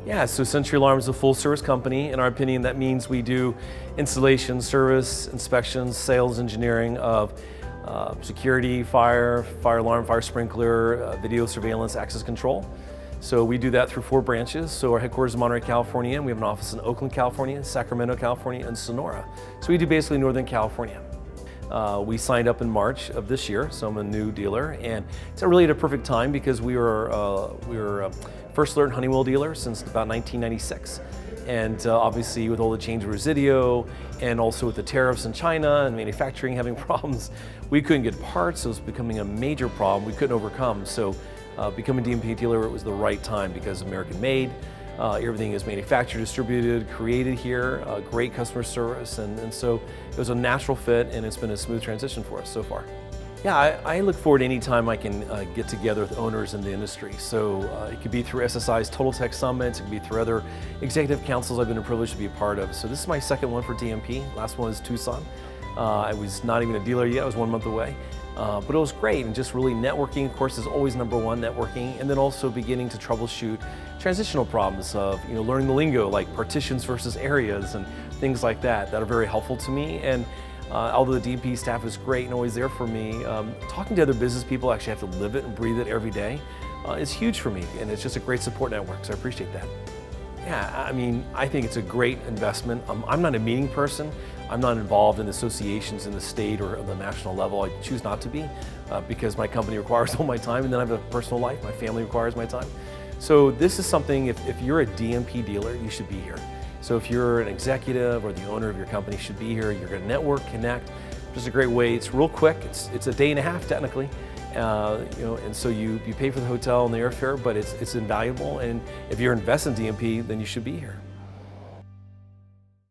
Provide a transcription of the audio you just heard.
Yeah, so Sentry Alarm is a full service company. In our opinion, that means we do installation, service, inspections, sales, engineering of security, fire alarm, fire sprinkler, video surveillance, access control. So we do that through 4 branches. So our headquarters is in Monterey, California, and we have an office in Oakland, California, Sacramento, California, and Sonora. So we do basically Northern California. We signed up in March of this year, so I'm a new dealer, and it's really at a perfect time because we were First Alert and Honeywell dealer since about 1996. And obviously with all the change of Residio and also with the tariffs in China and manufacturing having problems, we couldn't get parts. It was becoming a major problem we couldn't overcome. So becoming a DMP dealer, it was the right time because American made. Everything is manufactured, distributed, created here, great customer service, and so it was a natural fit, and it's been a smooth transition for us so far. Yeah, I look forward to any time I can get together with owners in the industry. So it could be through SSI's Total Tech Summits, it could be through other executive councils I've been privileged to be a part of. So this is my second one for DMP. Last one is Tucson. I was not even a dealer yet, I was 1 month away. But it was great, and just really networking, of course, is always #1, networking, and then also beginning to troubleshoot transitional problems of learning the lingo like partitions versus areas and things like that are very helpful to me. And although the DMP staff is great and always there for me, talking to other business people, actually have to live it and breathe it every day, is huge for me, and it's just a great support network, so I appreciate that. Yeah, I mean, I think it's a great investment. I'm not a meeting person. I'm not involved in associations in the state or on the national level. I choose not to be because my company requires all my time, and then I have a personal life. My family requires my time. So this is something, if you're a DMP dealer, you should be here. So if you're an executive or the owner of your company, you should be here. You're going to network, connect. Just a great way. It's real quick. It's a day and a half technically. And so you pay for the hotel and the airfare, but it's invaluable. And if you're invested in DMP, then you should be here.